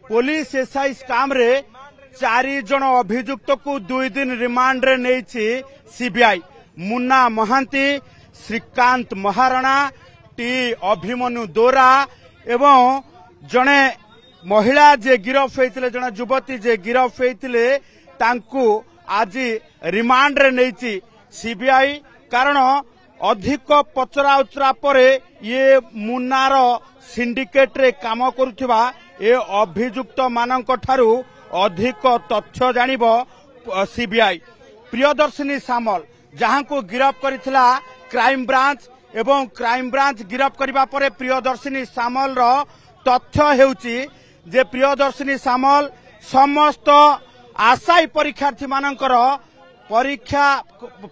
Police SI scam रे 4 जन अभियुक्त को 2 दिन रिमांड रे नेछि सीबीआई। मुन्ना महांती, श्रीकांत महाराणा, टी अभिमन्यु दोरा एवं जने महिला जे गिरफ होइतिले, जने युवती जे गिरफ होइतिले तांकू आज रिमांड रे नेछि सीबीआई। कारण अधिक पचरा उचरा परे ये मुन्नार सिंडिकेट रे काम करुथिबा ए अभियुक्त मानक ठारू अधिक तथ्य जानिबो सीबीआई। प्रियदर्शिनी सामल जहां को गिरफ्त करिथिला क्राइम ब्रांच एवं क्राइम ब्रांच गिरफ्त करिबा परे प्रियदर्शिनी सामल रो तथ्य हेउची जे प्रियदर्शिनी सामल समस्त आशायी परीक्षार्थी मानकर परीक्षा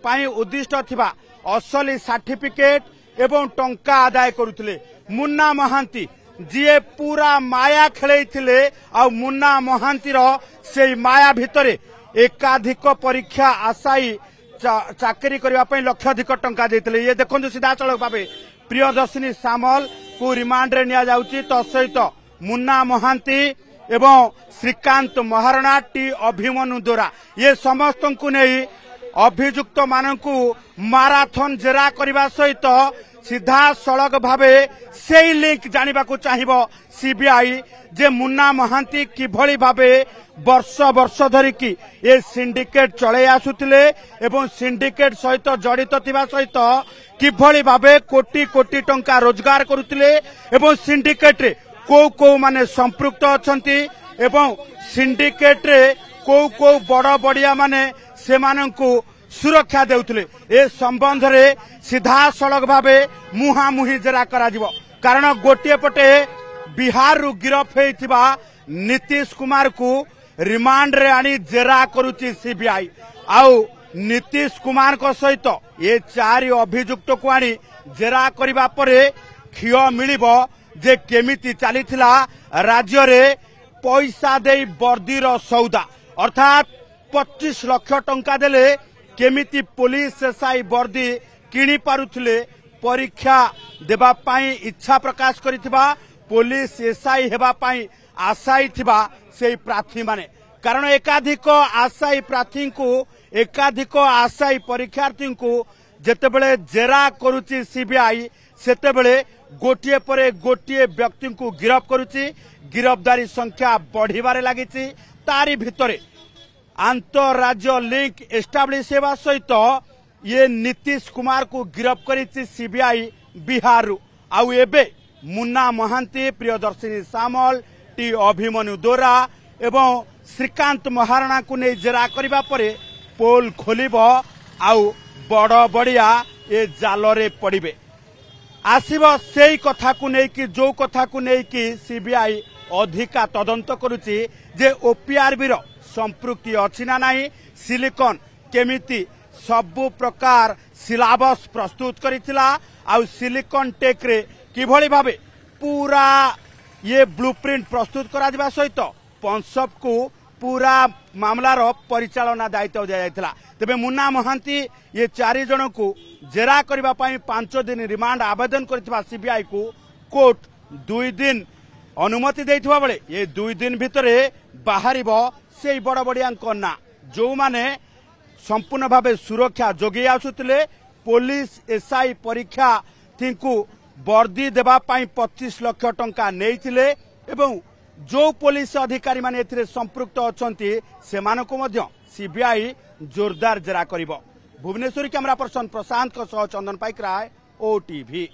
पाई उद्दिष्ट थिबा असली सर्टिफिकेट एवं टंका आदाय करुथिले। मुन्ना महांती जी पूरा माया खेलैथिले आ मुन्ना महांती रो से माया भितरे एकाधिक परीक्षा आशायी चाकरी करबा पई लक्षाधिक टंका देथिले। ये देखंतु सीधा चलक भाबे प्रियदर्शिनी सामल को रिमांड रे निया जाउची। तो सहित मुन्ना महांती एवं श्रीकांत महाराणा, टी अभिमन्यु दोरा ये समस्त को नहीं अभियुक्त मानकू माराथन जेरा करबा सहित सीधा सड़क भावे से लिंक जानिबा को चाहिबो सीबीआई जे मुन्ना महांती किभली भावे वर्ष वर्ष धरिकी ये सिंडिकेट चले आसुतिले एवं सिंडिकेट सहित जड़ित थिबा सहित किभली भावे कोटी कोटी टंका रोजगार करुतिले एवं सिंडिकेट रे को माने संपृक्त अछंती एवं सिंडिकेट रे को बड़ बड़िया माने से माननकु सुरक्षा देउथिले। ए संबंध रे सीधा सड़क भावे मुहामुही जेरा करा जिवो। कारण गोटे पटे बिहार रु गिरफ हेइथिबा नीतीश कुमार को रिमांड रे आनी जेरा करूची सीबीआई। आउ नीतीश कुमार को सहित ये 4 अभियुक्त को आनी जेरा करिबा परे खियो मिलिबो जे केमिति चलीथिला राज्य रे पैसा देई वर्दीर सौदा अर्थात 25 लाख टंका देले केमिति पुलिस एसआई वर्दी किणी पारुथिले। परीक्षा देबा पाई इच्छा प्रकाश करिथिबा पुलिस एसआई हेबा पाई आशायी थिबा सेई प्रार्थी माने। कारण एकाधिक आशायी प्रार्थी को एकाधिक आशायी परीक्षार्थी को जेतेबेले जेरा करूची सीबीआई सेतेबेले गोटिए परे गोटिए व्यक्ति को गिरफ्त करुची। गिरफ्तारी संख्या बढ़िबारे लागिची। तारी भितरे अंतरराज्य लिंक एस्टाब्लिश हेबा सहित ये नीतीश कुमार को गिरफ्त करिची सीबीआई बिहार रु। आउ एबे मुन्ना महांती, प्रियदर्शिनी सामल, टी अभिमन्यु दोरा एवं श्रीकांत महाराणा को नहीं जेरा करिबा परे पोल खोलिबो आउ बड़ बड़िया ए जालरे पड़िबे। आसीबो सेई कथा को नहीं कि जो कथा को नहीं कि सीबीआई अधिका तदंत करुची जे ओपीआरबी रो संपृक्ति अछि ना नाही। सिलिकॉन केमिति सबु प्रकार सिलेबस प्रस्तुत करिथिला आउ सिलिकॉन टेक रे किभली भाबे पूरा ये ब्लूप्रिंट प्रस्तुत करा दिबा सहित पंसब को पूरा मामलार परिचालना दायित्व दिया जायतिला। तेबे मुन्ना महांती ये 4 जन को जेरा करबा पाई 5 दिन रिमांड आवेदन करथिबा सीबीआई को कोर्ट 2 दिन अनुमति देइथिबा बेले ये 2 दिन भितरे बाहरिबो सेई बड़ बड़ियां ना जो माने संपूर्ण भावे सुरक्षा जोगी आसुतिले। पुलिस एसआई परीक्षा थिंकु वर्दी देबा पाई 25 लाख टंका नेइथिले एवं जो पुलिस अधिकारी माने एथिरे संपृक्त अछंती सेमानको मध्य सीबीआई जोरदार जेरा करिबो। भुवनेश्वर कैमरा पर्सन प्रशांत को सह चंदन पाइकराय, ओटीवी।